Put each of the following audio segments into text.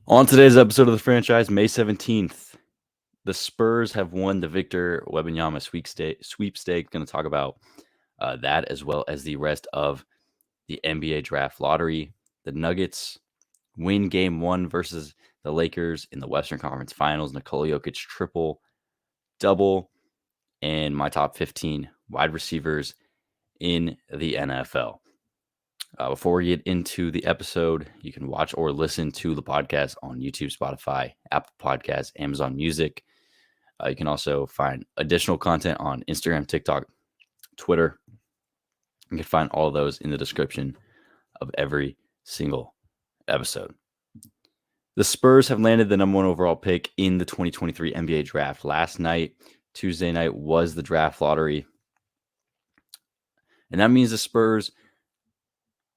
On today's episode of the franchise, May 17th, the Spurs have won the Victor Wembanyama sweepstake. Going to talk about that as well as the rest of the NBA draft lottery. The Nuggets win game one versus the Lakers in the Western Conference Finals. Nikola Jokic triple double, and my top 15 wide receivers in the NFL. Before we get into the episode, you can watch or listen to the podcast on YouTube, Spotify, Apple Podcasts, Amazon Music. You can also find additional content on Instagram, TikTok, Twitter. You can find all of those in the description of every single episode. The Spurs have landed the number one overall pick in the 2023 NBA draft. Last night, Tuesday night, was the draft lottery. And that means the Spurs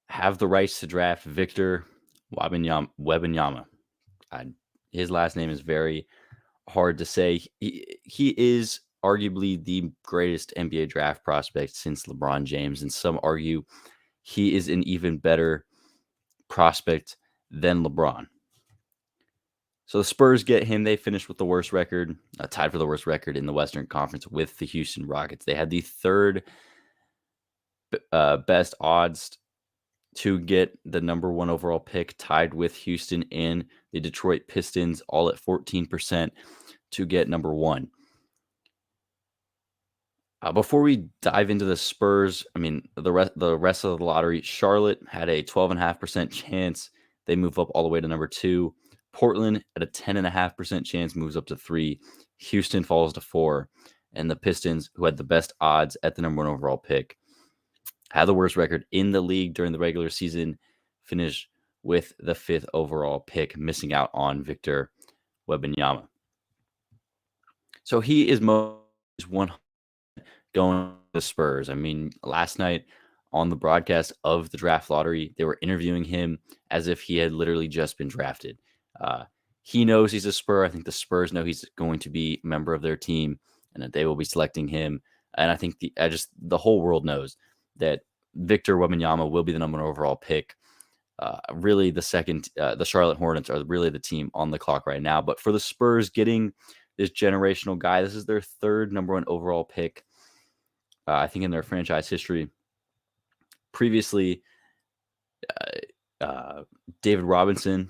have the rights to draft Victor Wembanyama. His last name is very hard to say. He is arguably the greatest NBA draft prospect since LeBron James, and some argue he is an even better prospect than LeBron. So the Spurs get him. They finished with the worst record, tied for the worst record in the Western Conference with the Houston Rockets. They had the third best odds to get the number one overall pick, tied with Houston and the Detroit Pistons, all at 14% to get number one. Before we dive into the Spurs, the rest of the lottery, Charlotte had a 12.5% chance. They move up all the way to number two. Portland at a 10.5% chance moves up to three. Houston falls to four. And the Pistons, who had the best odds at the number one overall pick, had the worst record in the league during the regular season, finished with the fifth overall pick, missing out on Victor Wembanyama. So he is one going to the Spurs. Last night on the broadcast of the draft lottery, they were interviewing him as if he had literally just been drafted. He knows he's a Spur. I think the Spurs know he's going to be a member of their team and that they will be selecting him. And I think the whole world knows that Victor Wembanyama will be the number one overall pick. Really, the Charlotte Hornets are really the team on the clock right now. But for the Spurs getting this generational guy, this is their third number one overall pick, I think, in their franchise history. Previously, David Robinson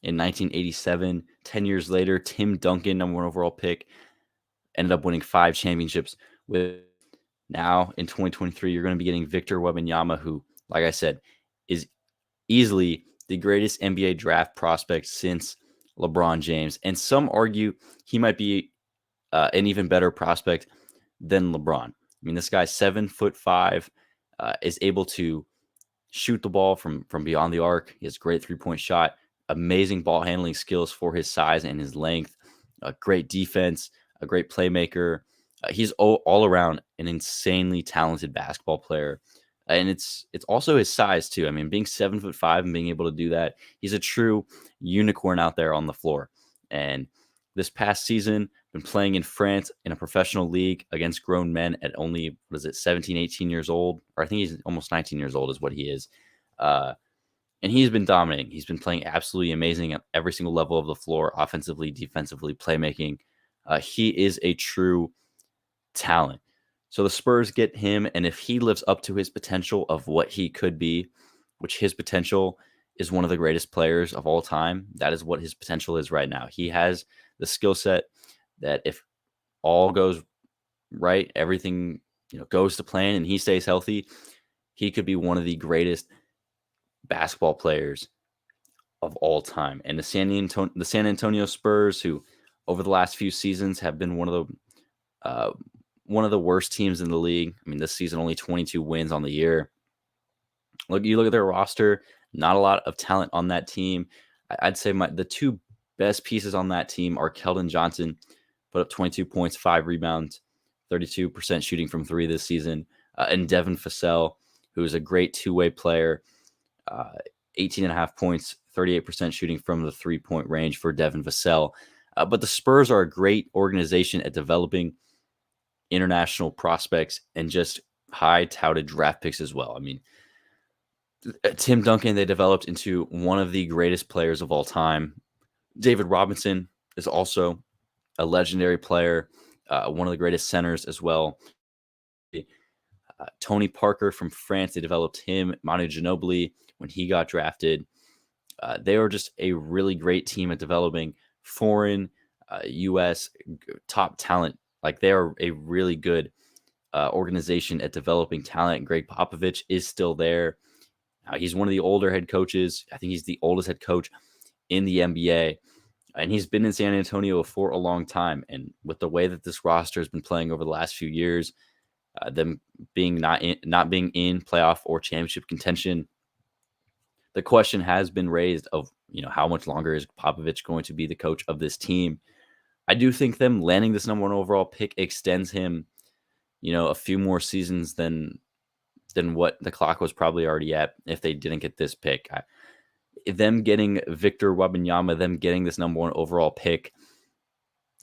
in 1987. 10 years later, Tim Duncan, number one overall pick, ended up winning 5 championships with. Now in 2023, you're going to be getting Victor Wembanyama, who, like I said, is easily the greatest NBA draft prospect since LeBron James. And some argue he might be an even better prospect than LeBron. This guy's 7'5", is able to shoot the ball from beyond the arc. He has great three-point shot, amazing ball handling skills for his size and his length, a great defense, a great playmaker. He's all around an insanely talented basketball player. And it's also his size too. Being 7'5" and being able to do that, he's a true unicorn out there on the floor. And this past season, been playing in France in a professional league against grown men at only, 17, 18 years old? Or I think he's almost 19 years old is what he is. And he's been dominating. He's been playing absolutely amazing at every single level of the floor, offensively, defensively, playmaking. He is a true talent. So the Spurs get him, and if he lives up to his potential of what he could be, which his potential is one of the greatest players of all time, that is what his potential is right now. He has the skill set that if all goes right, everything goes to plan, and he stays healthy, he could be one of the greatest basketball players of all time. And the San Antonio Spurs, who over the last few seasons have been one of the worst teams in the league. This season only 22 wins on the year. You look at their roster, not a lot of talent on that team. I'd say the two best pieces on that team are Keldon Johnson, put up 22 points, 5 rebounds, 32% shooting from three this season, and Devin Vassell, who is a great two-way player, 18.5 points, 38% shooting from the three-point range for Devin Vassell. But the Spurs are a great organization at developing international prospects and just high-touted draft picks as well. Tim Duncan, they developed into one of the greatest players of all time. David Robinson is also a legendary player, one of the greatest centers as well. Tony Parker from France, they developed him. Manu Ginobili, when he got drafted. They were just a really great team at developing foreign U.S. top talent. Like they are a really good organization at developing talent. Greg Popovich is still there. He's one of the older head coaches. I think he's the oldest head coach in the NBA. And he's been in San Antonio for a long time. And with the way that this roster has been playing over the last few years, them being not being in playoff or championship contention, the question has been raised of, how much longer is Popovich going to be the coach of this team? I do think them landing this number one overall pick extends him, a few more seasons than what the clock was probably already at if they didn't get this pick. Them getting Victor Wembanyama, them getting this number one overall pick,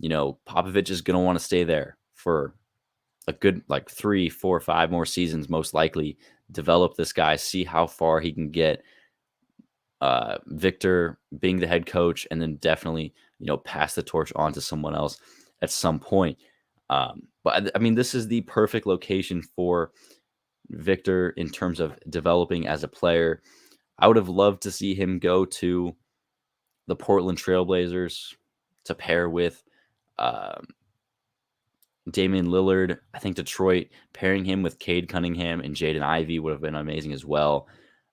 Popovich is going to want to stay there for a good 3, 4, 5 more seasons, most likely. Develop this guy, see how far he can get. Victor being the head coach, and then definitely, pass the torch on to someone else at some point. But I mean, this is the perfect location for Victor in terms of developing as a player. I would have loved to see him go to the Portland Trailblazers to pair with Damian Lillard. I think Detroit pairing him with Cade Cunningham and Jaden Ivey would have been amazing as well.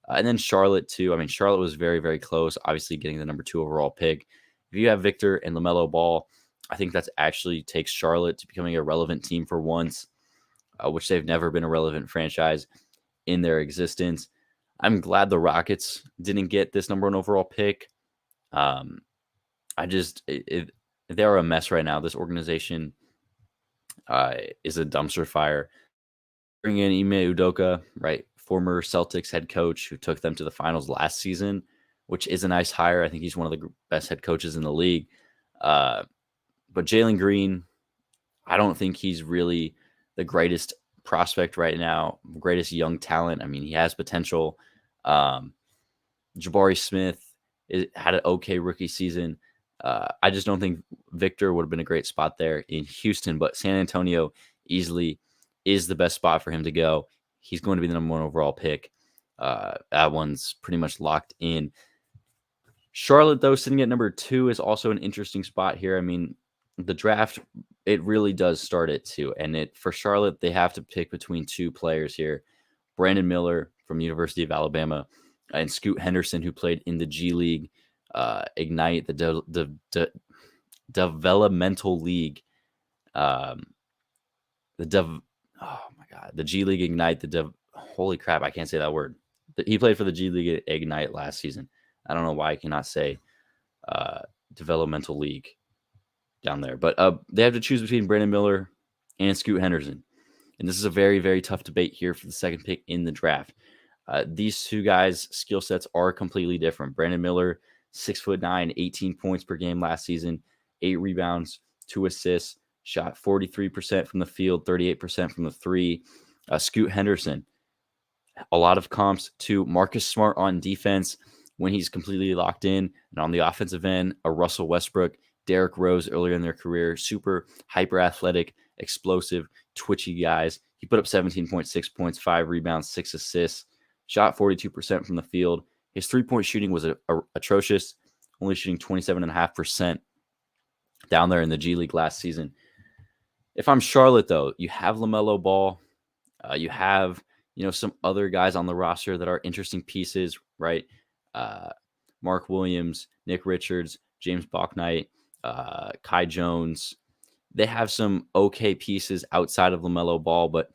And then Charlotte too. I mean, Charlotte was very, very close, obviously getting the number 2 overall pick. If you have Victor and LaMelo Ball, I think that's actually takes Charlotte to becoming a relevant team for once, which they've never been a relevant franchise in their existence. I'm glad the Rockets didn't get this number 1 overall pick. They're a mess right now. This organization is a dumpster fire. Bring in Ime Udoka, right? Former Celtics head coach who took them to the finals last season, which is a nice hire. I think he's one of the best head coaches in the league. But Jalen Green, I don't think he's really the greatest prospect right now, greatest young talent. I mean, he has potential. Jabari Smith had an okay rookie season. I just don't think Victor would have been a great spot there in Houston, but San Antonio easily is the best spot for him to go. He's going to be the number 1 overall pick. That one's pretty much locked in. Charlotte, though, sitting at number 2 is also an interesting spot here. I mean, the draft, it really does start at 2. And for Charlotte, they have to pick between 2 players here. Brandon Miller from University of Alabama and Scoot Henderson, who played in the G League, Ignite, the developmental league. The G League Ignite, holy crap, I can't say that word. He played for the G League Ignite last season. I don't know why I cannot say developmental league down there. But they have to choose between Brandon Miller and Scoot Henderson. And this is a very, very tough debate here for the second pick in the draft. These 2 guys' skill sets are completely different. Brandon Miller, 6'9", 18 points per game last season, 8 rebounds, 2 assists, shot 43% from the field, 38% from the 3. Scoot Henderson, a lot of comps to Marcus Smart on defense when he's completely locked in. And on the offensive end, a Russell Westbrook, Derrick Rose earlier in their career, super hyper athletic, explosive, twitchy guys. He put up 17.6 points, 5 rebounds, 6 assists, shot 42% from the field. His 3-point shooting was atrocious, only shooting 27.5% down there in the G League last season. If I'm Charlotte, though, you have LaMelo Ball. You have, some other guys on the roster that are interesting pieces, right? Mark Williams, Nick Richards, James Bouknight, Kai Jones. They have some okay pieces outside of LaMelo Ball, but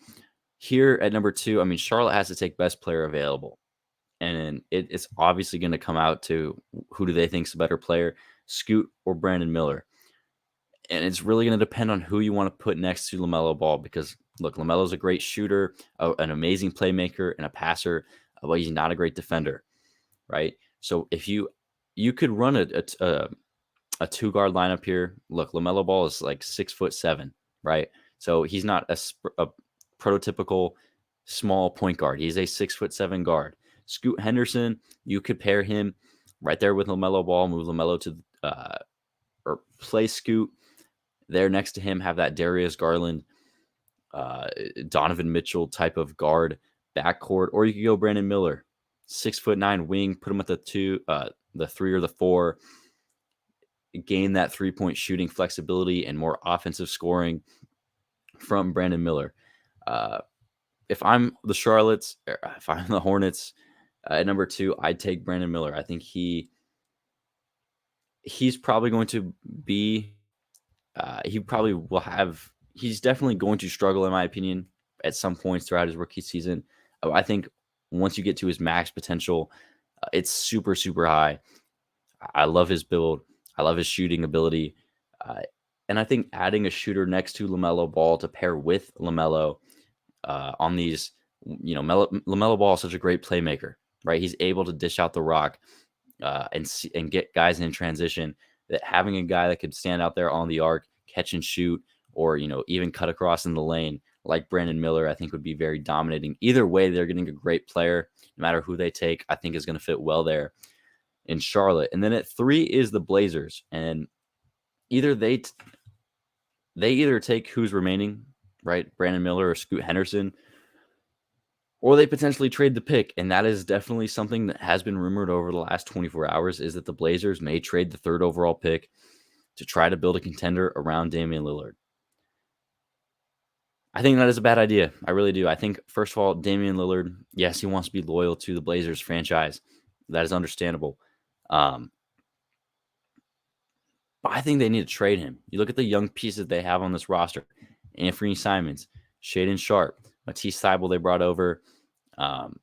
here at number 2, I mean, Charlotte has to take best player available. And it's obviously going to come out to who do they think is a better player, Scoot or Brandon Miller. And it's really going to depend on who you want to put next to LaMelo Ball because, look, LaMelo's a great shooter, an amazing playmaker, and a passer, but he's not a great defender, right? So if you could run a 2-guard lineup here. Look, LaMelo Ball is like 6'7", right? So he's not a prototypical small point guard. He's a 6'7" guard. Scoot Henderson, you could pair him right there with LaMelo Ball, move LaMelo to or play Scoot there next to him, have that Darius Garland, Donovan Mitchell type of guard backcourt, or you could go Brandon Miller, 6'9" wing, put him at the 2, the 3 or the 4, gain that 3-point shooting flexibility and more offensive scoring from Brandon Miller. If I'm the Charlottes, or if I'm the Hornets, at number 2, I'd take Brandon Miller. I think he's probably going to be. He probably will have. He's definitely going to struggle, in my opinion, at some points throughout his rookie season. I think once you get to his max potential, it's super, super high. I love his build. I love his shooting ability. And I think adding a shooter next to LaMelo Ball to pair with LaMelo on these, LaMelo Ball is such a great playmaker, right? He's able to dish out the rock and get guys in transition. That having a guy that could stand out there on the arc, catch and shoot, or even cut across in the lane like Brandon Miller, I think would be very dominating. Either way, they're getting a great player. No matter who they take, I think is going to fit well there in Charlotte. And then at 3 is the Blazers, and either they either take who's remaining, right, Brandon Miller or Scoot Henderson, or they potentially trade the pick. And that is definitely something that has been rumored over the last 24 hours, is that the Blazers may trade the 3rd overall pick to try to build a contender around Damian Lillard. I think that is a bad idea. I really do. I think, first of all, Damian Lillard, yes, he wants to be loyal to the Blazers franchise. That is understandable. But I think they need to trade him. You look at the young pieces they have on this roster: Anthony Simons, Shaedon Sharpe, Matisse Thybulle they brought over. And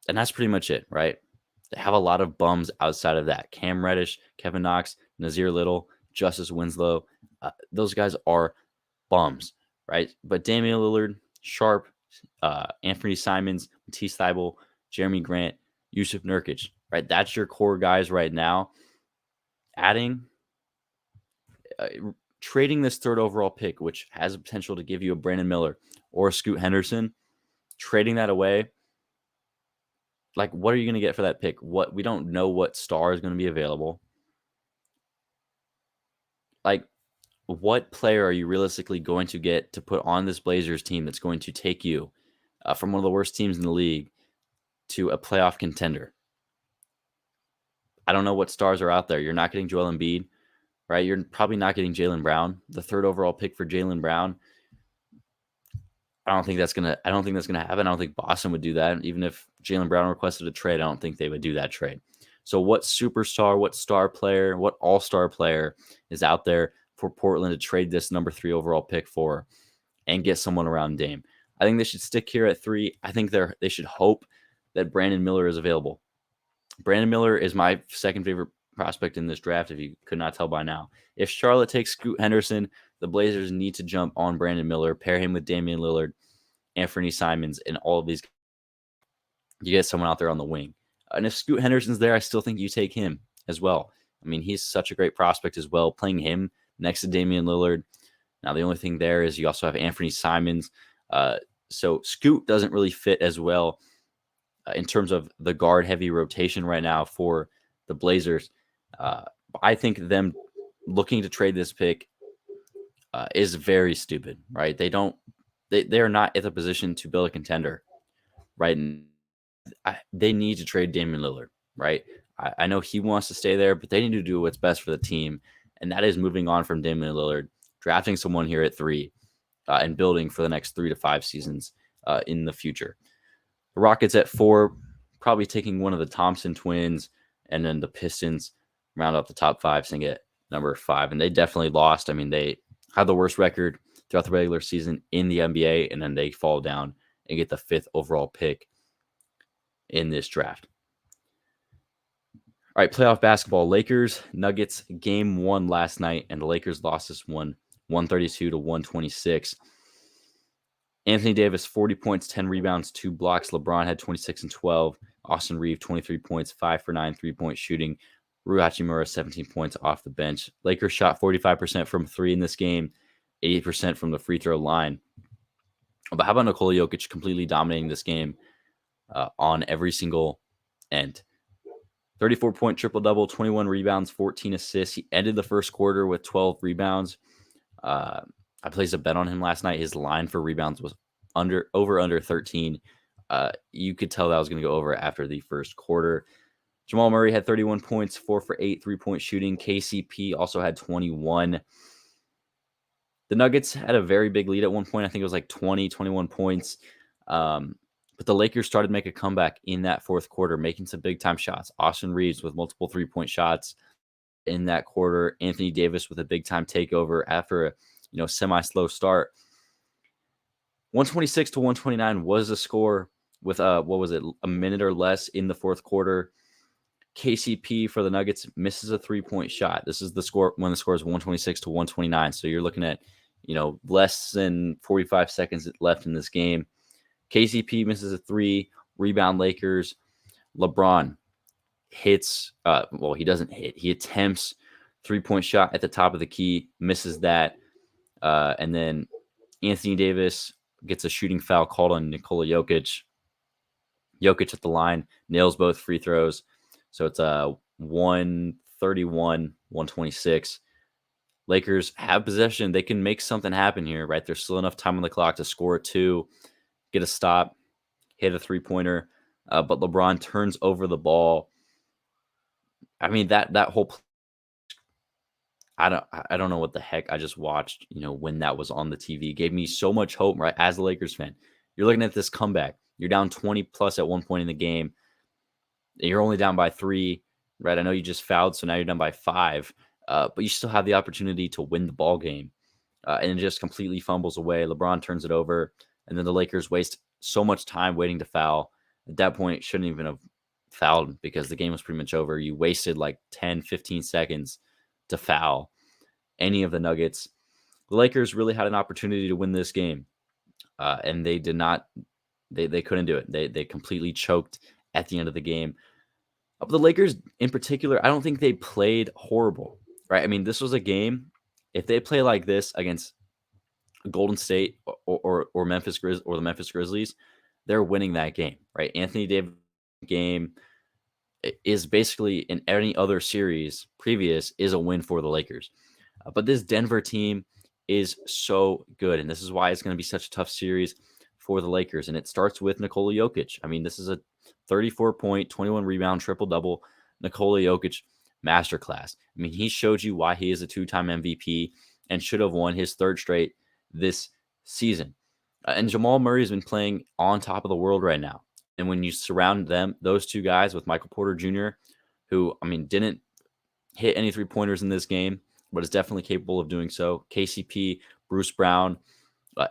that's pretty much it, right? They have a lot of bums outside of that. Cam Reddish, Kevin Knox, Nazir Little, Justice Winslow. Those guys are bums, right? But Damian Lillard, Sharpe, Anthony Simons, Matisse Thybulle, Jeremy Grant, Yusuf Nurkic, right? That's your core guys right now. Trading this 3rd overall pick, which has the potential to give you a Brandon Miller or a Scoot Henderson, trading that away, like, what are you going to get for that pick? We don't know what star is going to be available. Like, what player are you realistically going to get to put on this Blazers team that's going to take you from one of the worst teams in the league to a playoff contender? I don't know what stars are out there. You're not getting Joel Embiid, right? You're probably not getting Jaylen Brown, the 3rd overall pick for Jaylen Brown. I don't think that's gonna happen. I don't think Boston would do that. Even if Jaylen Brown requested a trade, I don't think they would do that trade. So what superstar, what star player, what all-star player is out there for Portland to trade this number 3 overall pick for and get someone around Dame? I think they should stick here at 3. I think they should hope that Brandon Miller is available. Brandon Miller is my second favorite prospect in this draft, if you could not tell by now. If Charlotte takes Scoot Henderson, the Blazers need to jump on Brandon Miller, pair him with Damian Lillard, Anthony Simons, and all of these. You get someone out there on the wing. And if Scoot Henderson's there, I still think you take him as well. I mean, he's such a great prospect as well, playing him next to Damian Lillard. Now, the only thing there is you also have Anthony Simons. So Scoot doesn't really fit as well in terms of the guard-heavy rotation right now for the Blazers. I think them looking to trade this pick is very stupid, right? They are not at the position to build a contender, right? And they need to trade Damian Lillard, right? I know he wants to stay there, but they need to do what's best for the team, and that is moving on from Damian Lillard, drafting someone here at 3, and building for the next 3 to 5 seasons in the future. The Rockets at 4, probably taking one of the Thompson twins, and then the Pistons round out the top 5, sitting at number 5. And they definitely lost. I mean, they had the worst record throughout the regular season in the NBA, and then they fall down and get the 5th overall pick in this draft. All right, playoff basketball. Lakers, Nuggets, game 1 last night, and the Lakers lost this one 132 to 126. Anthony Davis, 40 points, 10 rebounds, 2 blocks. LeBron had 26 and 12. Austin Reeves, 23 points, 5 for 9 3-point shooting. Rui Hachimura, 17 points off the bench. Lakers shot 45% from 3 in this game, 80% from the free throw line. But how about Nikola Jokic completely dominating this game on every single end? 34-point triple-double, 21 rebounds, 14 assists. He ended the first quarter with 12 rebounds. I placed a bet on him last night. His line for rebounds was under 13. You could tell that was going to go over after the first quarter. Jamal Murray had 31 points, 4 for 8 3-point shooting. KCP also had 21. The Nuggets had a very big lead at one point. I think it was like 20, 21 points. But the Lakers started to make a comeback in that fourth quarter, making some big-time shots. Austin Reeves with multiple three-point shots in that quarter. Anthony Davis with a big-time takeover after a semi-slow start. 126 to 129 was the score with a minute or less in the fourth quarter. KCP for the Nuggets misses a three-point shot. This is the score when the score is 126 to 129. So you're looking at, less than 45 seconds left in this game. KCP misses a three. Rebound Lakers. LeBron hits. He doesn't hit. He attempts three-point shot at the top of the key, misses that, and then Anthony Davis gets a shooting foul called on Nikola Jokic. Jokic at the line nails both free throws. So it's 131, 126. Lakers have possession. They can make something happen here, right? There's still enough time on the clock to score a two, get a stop, hit a three-pointer. But LeBron turns over the ball. I mean, that whole I don't know what the heck I just watched, when that was on the TV. It gave me so much hope, right? As a Lakers fan, you're looking at this comeback. You're down 20 plus at one point in the game. You're only down by 3, right? I know you just fouled, so now you're down by 5. But you still have the opportunity to win the ball game. And it just completely fumbles away. LeBron turns it over, and then the Lakers waste so much time waiting to foul. At that point, shouldn't even have fouled because the game was pretty much over. You wasted like 10, 15 seconds to foul any of the Nuggets. The Lakers really had an opportunity to win this game, and they did not. They couldn't do it. They completely choked at the end of the game. But the Lakers in particular, I don't think they played horrible, right? I mean, this was a game. If they play like this against Golden State or Memphis or the Memphis Grizzlies, they're winning that game, right? Anthony Davis game is basically in any other series previous is a win for the Lakers. But this Denver team is so good, and this is why it's going to be such a tough series for the Lakers. And it starts with Nikola Jokic. I mean, this is a 34-point, 21-rebound, triple-double Nikola Jokic masterclass. I mean, he showed you why he is a two-time MVP and should have won his third straight this season. And Jamal Murray has been playing on top of the world right now. And when you surround those two guys with Michael Porter Jr., who, I mean, didn't hit any three-pointers in this game, but is definitely capable of doing so. KCP, Bruce Brown,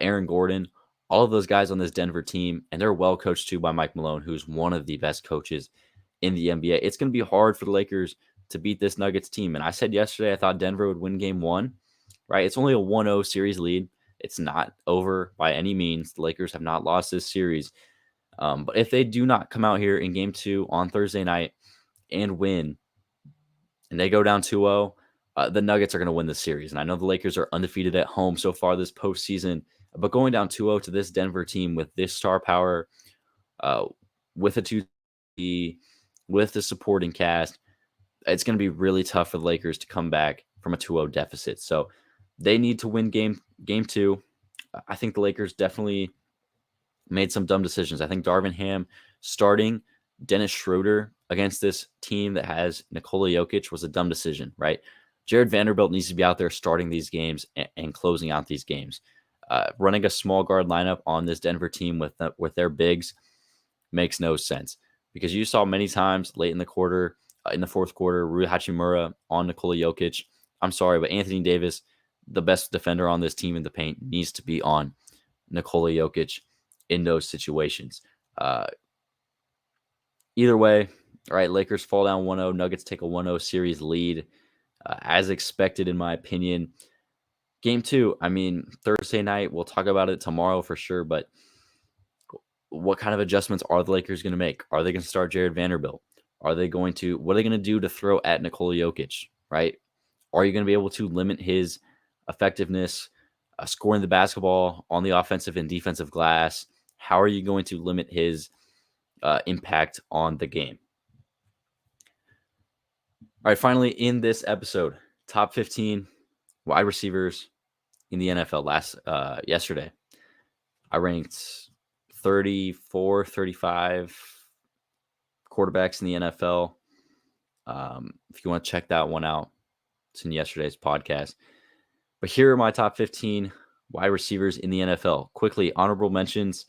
Aaron Gordon, all of those guys on this Denver team, and they're well coached too by Mike Malone, who's one of the best coaches in the NBA. It's going to be hard for the Lakers to beat this Nuggets team. And I said yesterday I thought Denver would win game 1, right? It's only a 1-0 series lead. It's not over by any means. The Lakers have not lost this series. But if they do not come out here in game 2 on Thursday night and win, and they go down 2-0, the Nuggets are going to win this series. And I know the Lakers are undefeated at home so far this postseason, but going down 2-0 to this Denver team with this star power, with a 2-3, with the supporting cast, it's going to be really tough for the Lakers to come back from a 2-0 deficit. So they need to win game 2. I think the Lakers definitely made some dumb decisions. I think Darvin Ham starting Dennis Schroeder against this team that has Nikola Jokic was a dumb decision, right? Jared Vanderbilt needs to be out there starting these games and closing out these games. Running a small guard lineup on this Denver team with their bigs makes no sense because you saw many times late in the quarter, in the fourth quarter, Rui Hachimura on Nikola Jokic. I'm sorry, but Anthony Davis, the best defender on this team in the paint, needs to be on Nikola Jokic in those situations. Either way, all right, Lakers fall down 1-0. Nuggets take a 1-0 series lead, as expected, in my opinion. Game 2, I mean, Thursday night, we'll talk about it tomorrow for sure, but what kind of adjustments are the Lakers going to make? Are they going to start Jared Vanderbilt? What are they going to do to throw at Nikola Jokic, right? Are you going to be able to limit his effectiveness, scoring the basketball on the offensive and defensive glass? How are you going to limit his impact on the game? All right, finally in this episode, top 15 wide receivers in the NFL. Yesterday, I ranked 34, 35 quarterbacks in the NFL. If you want to check that one out, it's in yesterday's podcast. But here are my top 15 wide receivers in the NFL. Quickly, honorable mentions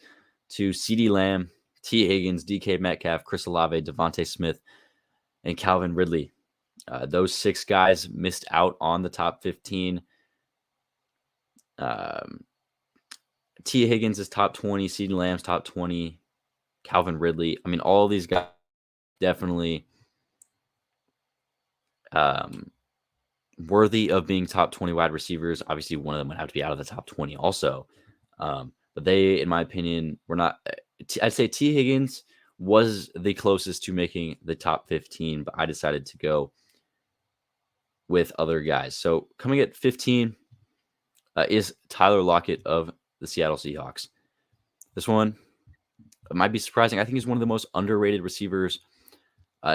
to CeeDee Lamb, T. Higgins, DK Metcalf, Chris Olave, Devontae Smith, and Calvin Ridley. Those 6 guys missed out on the top 15. T. Higgins is top 20, CeeDee Lamb's top 20, Calvin Ridley. I mean, all of these guys definitely worthy of being top 20 wide receivers. Obviously, one of them would have to be out of the top 20 also. But they, in my opinion, were not. I'd say T. Higgins was the closest to making the top 15, but I decided to go with other guys. So coming at 15 is Tyler Lockett of the Seattle Seahawks. This one might be surprising. I think he's one of the most underrated receivers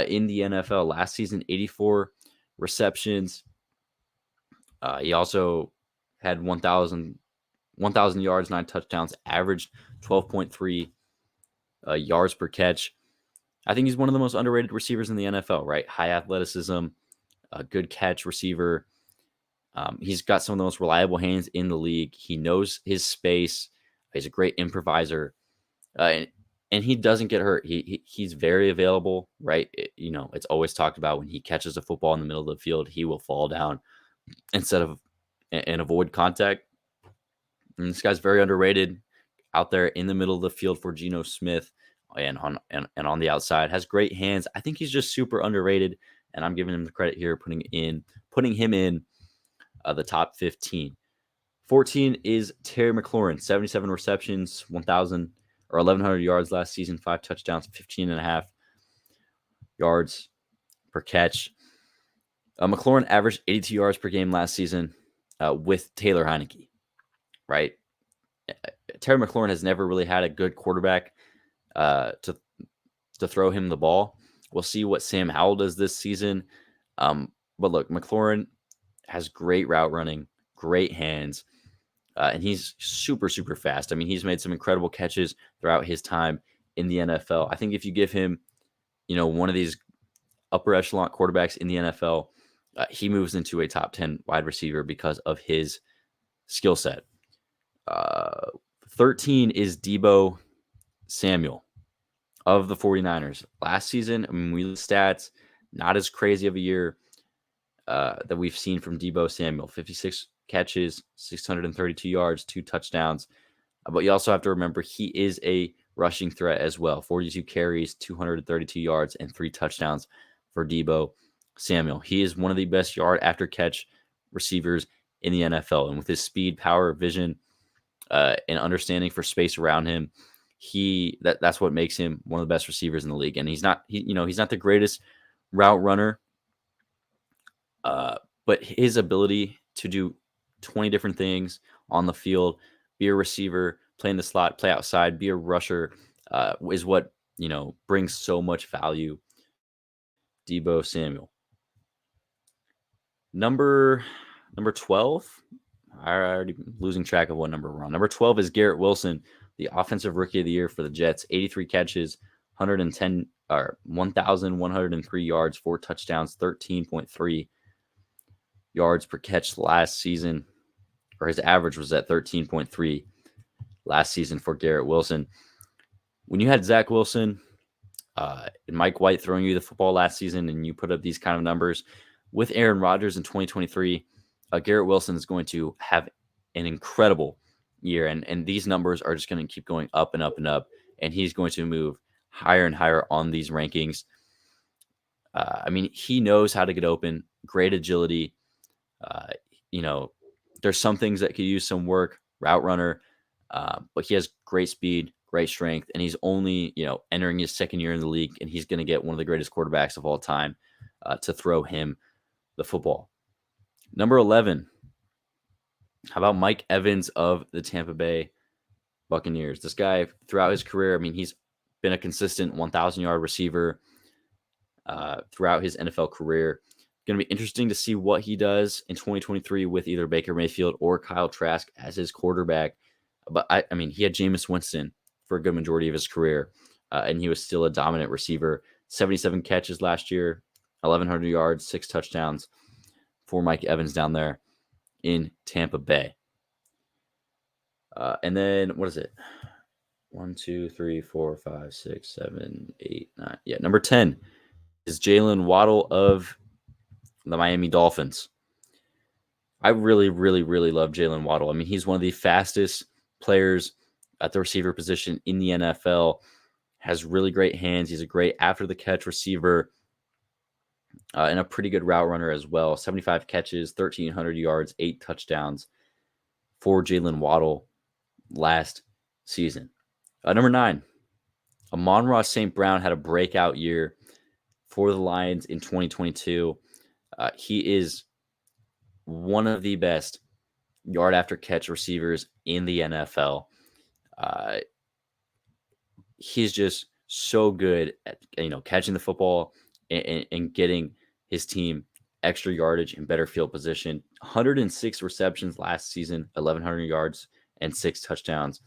in the NFL. Last season, 84 receptions. He also had 1,000 yards, 9 touchdowns, averaged 12.3 yards per catch. I think he's one of the most underrated receivers in the NFL, right? High athleticism, a good catch receiver. He's got some of the most reliable hands in the league. He knows his space. He's a great improviser. And he doesn't get hurt. He's very available, right? It's always talked about when he catches a football in the middle of the field, he will fall down instead of and avoid contact. And this guy's very underrated out there in the middle of the field for Geno Smith and on the outside. Has great hands. I think he's just super underrated, and I'm giving him the credit here, putting him in the top 15. 14 is Terry McLaurin, 77 receptions, 1,100 yards last season, 5 touchdowns, 15.5 yards per catch. McLaurin averaged 82 yards per game last season with Taylor Heineke, right? Terry McLaurin has never really had a good quarterback to throw him the ball. We'll see what Sam Howell does this season. But look, McLaurin has great route running, great hands, and he's super, super fast. I mean, he's made some incredible catches throughout his time in the NFL. I think if you give him, one of these upper echelon quarterbacks in the NFL, he moves into a top 10 wide receiver because of his skill set. 13 is Deebo Samuel of the 49ers. Last season, we look stats, not as crazy of a year that we've seen from Deebo Samuel. 56 catches, 632 yards, 2 touchdowns. But you also have to remember he is a rushing threat as well. 42 carries, 232 yards, and 3 touchdowns for Deebo Samuel. He is one of the best yard after catch receivers in the NFL. And with his speed, power, vision, and understanding for space around him, that's what makes him one of the best receivers in the league. And he's not the greatest route runner, but his ability to do 20 different things on the field, be a receiver, play in the slot, play outside, be a rusher, is what brings so much value. Deebo Samuel. Number 12. I already losing track of what number we're on. Number 12 is Garrett Wilson, the offensive rookie of the year for the Jets. 83 catches, 1,103 yards, 4 touchdowns, 13.3 yards per catch last season, or his average was at 13.3 last season for Garrett Wilson. When you had Zach Wilson and Mike White throwing you the football last season and you put up these kind of numbers with Aaron Rodgers in 2023, Garrett Wilson is going to have an incredible year. And these numbers are just going to keep going up and up and up. And he's going to move higher and higher on these rankings. He knows how to get open, great agility. There's some things that could use some work, route runner, but he has great speed, great strength, and he's only, entering his second year in the league, and he's going to get one of the greatest quarterbacks of all time to throw him the football. Number 11, how about Mike Evans of the Tampa Bay Buccaneers? This guy, throughout his career, he's been a consistent 1,000-yard receiver throughout his NFL career. Going to be interesting to see what he does in 2023 with either Baker Mayfield or Kyle Trask as his quarterback. But I mean, he had Jameis Winston for a good majority of his career, and he was still a dominant receiver. 77 catches last year, 1,100 yards, 6 touchdowns for Mike Evans down there in Tampa Bay. And then what is it? 1, 2, 3, 4, 5, 6, 7, 8, 9. Yeah, number 10 is Jalen Waddle of the Miami Dolphins. I really, really, really love Jalen Waddle. I mean, he's one of the fastest players at the receiver position in the NFL. Has really great hands. He's a great after-the-catch receiver and a pretty good route runner as well. 75 catches, 1,300 yards, 8 touchdowns for Jalen Waddle last season. Number 9, Amon-Ra St. Brown had a breakout year for the Lions in 2022. He is one of the best yard after catch receivers in the NFL. He's just so good at catching the football and getting his team extra yardage and better field position. 106 receptions last season, 1,100 yards and 6 touchdowns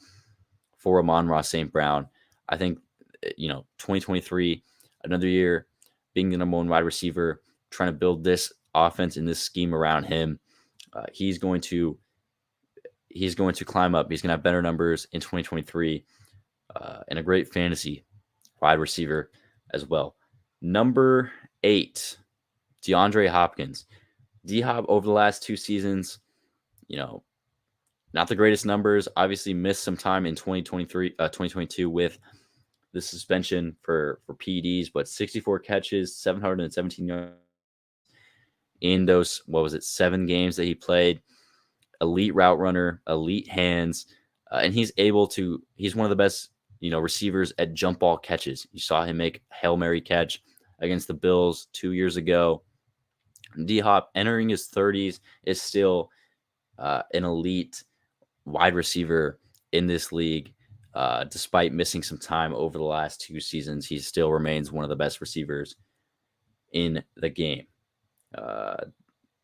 for Amon-Ra St. Brown. I think 2023, another year being the number 1 wide receiver, trying to build this offense and this scheme around him. He's going to climb up. He's going to have better numbers in 2023 and a great fantasy wide receiver as well. Number 8, DeAndre Hopkins. D-Hop over the last 2 seasons, not the greatest numbers. Obviously missed some time in 2022 with the suspension for PEDs, but 64 catches, 717 yards in those, 7 games that he played. Elite route runner, elite hands, and he's one of the best, receivers at jump ball catches. You saw him make a Hail Mary catch against the Bills 2 years ago. D-Hop, entering his 30s, is still an elite wide receiver in this league. Despite missing some time over the last 2 seasons, he still remains one of the best receivers in the game.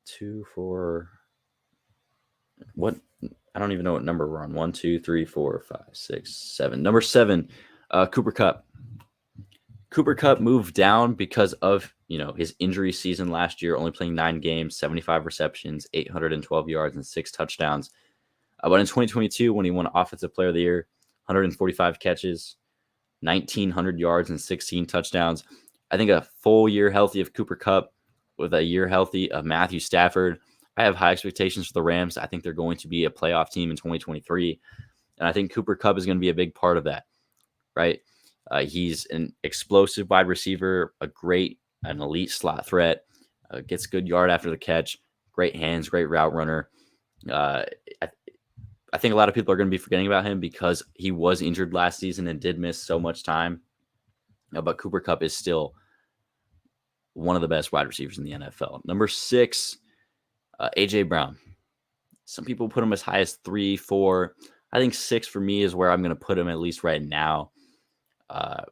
2, 4. What? I don't even know what number we're on. 1, 2, 3, 4, 5, 6, 7. Number 7, Cooper Kupp. Cooper Kupp moved down because of his injury season last year, only playing 9 games, 75 receptions, 812 yards, and 6 touchdowns. But in 2022, when he won Offensive Player of the Year, 145 catches, 1,900 yards, and 16 touchdowns. I think a full year healthy of Cooper Kupp with a year healthy of Matthew Stafford. I have high expectations for the Rams. I think they're going to be a playoff team in 2023. And I think Cooper Kupp is going to be a big part of that, right? He's an explosive wide receiver, an elite slot threat, gets good yard after the catch, great hands, great route runner. I think a lot of people are going to be forgetting about him because he was injured last season and did miss so much time. But Cooper Kupp is still one of the best wide receivers in the NFL. Number 6, A.J. Brown. Some people put him as high as 3, 4. I think 6 for me is where I'm going to put him at least right now.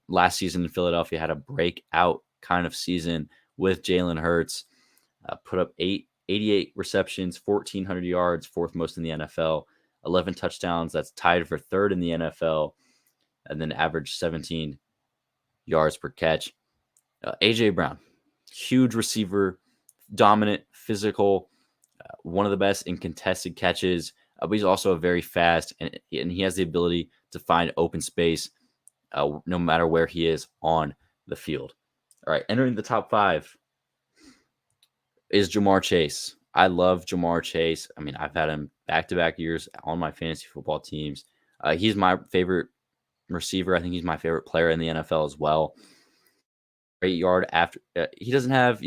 Last season in Philadelphia had a breakout kind of season with Jalen Hurts. Put up 88 receptions, 1,400 yards, 4th most in the NFL. 11 touchdowns. That's tied for 3rd in the NFL. And then averaged 17 yards per catch. A.J. Brown, huge receiver, dominant, physical, one of the best in contested catches. But he's also very fast, and he has the ability to find open space no matter where he is on the field. All right, entering the top 5 is Jamar Chase. I love Jamar Chase. I mean, I've had him back-to-back years on my fantasy football teams. He's my favorite receiver. I think he's my favorite player in the NFL as well. Great yard after. He doesn't have,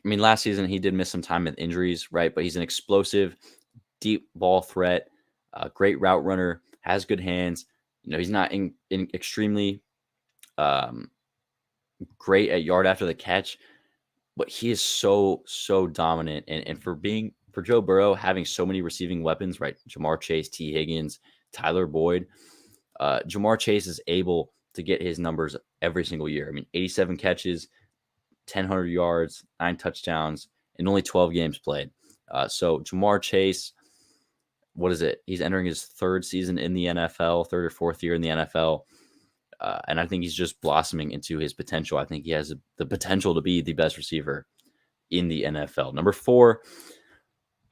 last season he did miss some time with injuries, right? But he's an explosive, deep ball threat, great route runner, has good hands. He's not in extremely great at yard after the catch, but he is so dominant. And for Joe Burrow having so many receiving weapons, right? Jamar Chase, T. Higgins, Tyler Boyd. Jamar Chase is able to get his numbers every single year. 87 catches, 1,000 yards, 9 touchdowns, in only 12 games played. So Jamar Chase, what is it? He's entering his third season in the NFL, third or fourth year in the NFL. And I think he's just blossoming into his potential. I think he has the potential to be the best receiver in the NFL. Number 4,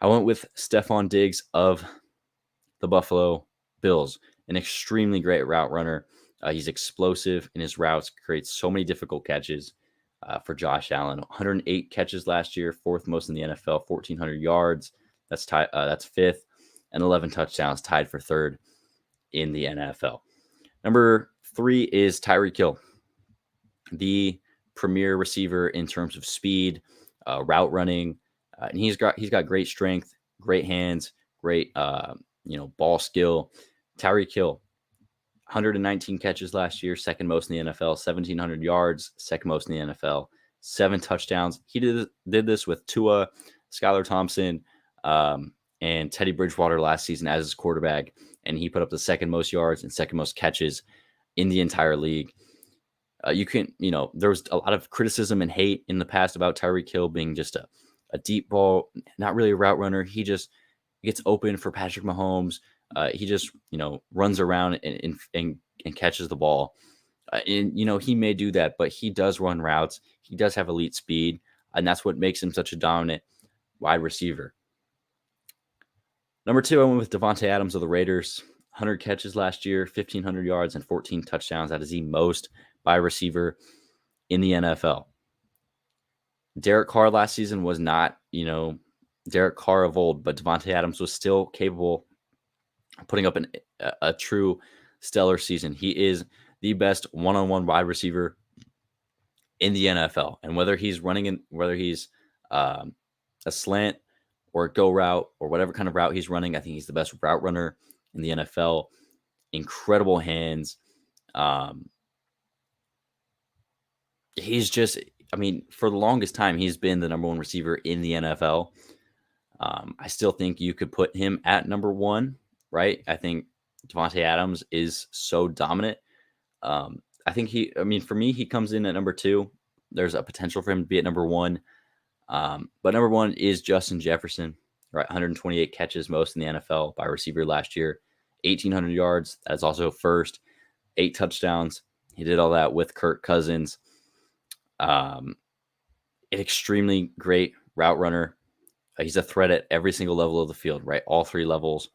I went with Stephon Diggs of the Buffalo Bills, an extremely great route runner. He's explosive in his routes, creates so many difficult catches for Josh Allen. 108 catches last year, fourth most in the NFL, 1,400 yards. That's fifth, and 11 touchdowns, tied for third in the NFL. Number 3 is Tyreek Hill, the premier receiver in terms of speed, route running, and he's got great strength, great hands, great ball skill. Tyreek Hill, 119 catches last year, second most in the NFL, 1,700 yards, second most in the NFL, 7 touchdowns. He did this with Tua, Skylar Thompson, and Teddy Bridgewater last season as his quarterback, and he put up the second most yards and second most catches in the entire league. There was a lot of criticism and hate in the past about Tyreek Hill being just a deep ball, not really a route runner. He just gets open for Patrick Mahomes. He just, runs around and catches the ball. He may do that, but he does run routes. He does have elite speed, and that's what makes him such a dominant wide receiver. Number 2, I went with Devontae Adams of the Raiders. 100 catches last year, 1,500 yards, and 14 touchdowns. That is the most by a receiver in the NFL. Derek Carr last season was not, Derek Carr of old, but Devontae Adams was still capable of putting up a true stellar season. He is the best one-on-one wide receiver in the NFL. And whether he's a slant or a go route or whatever kind of route he's running, I think he's the best route runner in the NFL. Incredible hands. He's just, for the longest time, he's been the number 1 receiver in the NFL. I still think you could put him at number 1, right? I think Devontae Adams is so dominant. I think for me, he comes in at number 2. There's a potential for him to be at number 1. But number 1 is Justin Jefferson, right? 128 catches, most in the NFL by receiver last year. 1,800 yards. That's also first. 8 touchdowns. He did all that with Kirk Cousins. An extremely great route runner. He's a threat at every single level of the field, right? All 3 levels.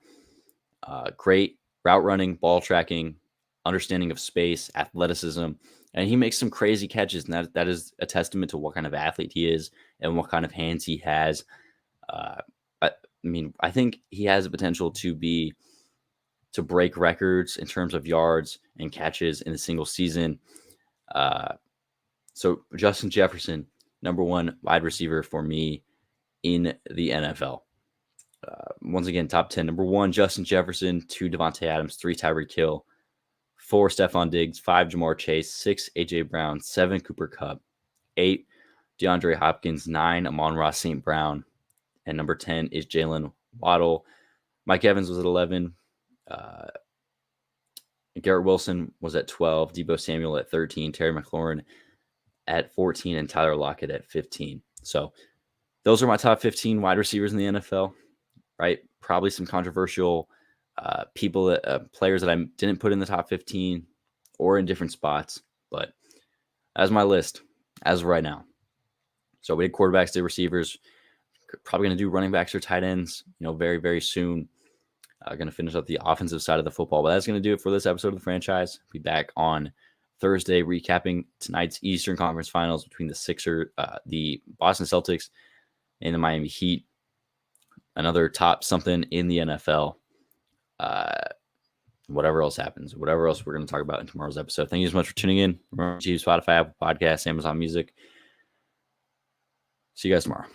Great route running, ball tracking, understanding of space, athleticism, and he makes some crazy catches, and that is a testament to what kind of athlete he is and what kind of hands he has. I think he has the potential to break records in terms of yards and catches in a single season. So Justin Jefferson, number 1 wide receiver for me in the NFL. Once again, top 10. Number 1, Justin Jefferson. 2, Devontae Adams. 3, Tyreek Hill. 4, Stephon Diggs. 5, Jamar Chase. 6, A.J. Brown. 7, Cooper Kupp. 8, DeAndre Hopkins. 9, Amon-Ra St. Brown. And number 10 is Jalen Waddle. Mike Evans was at 11. Garrett Wilson was at 12. Deebo Samuel at 13. Terry McLaurin at 14. And Tyler Lockett at 15. So those are my top 15 wide receivers in the NFL, right? Probably some controversial players that I didn't put in the top 15 or in different spots, but that's my list as of right now. So we did quarterbacks, did receivers, probably going to do running backs or tight ends, very, very soon. Going to finish up the offensive side of the football, but that's going to do it for this episode of the franchise. Be back on Thursday recapping tonight's Eastern Conference Finals between the Boston Celtics and the Miami Heat. Another top something in the NFL. Whatever else happens, whatever else we're going to talk about in tomorrow's episode. Thank you so much for tuning in. Remember to use Spotify, Apple Podcasts, Amazon Music. See you guys tomorrow.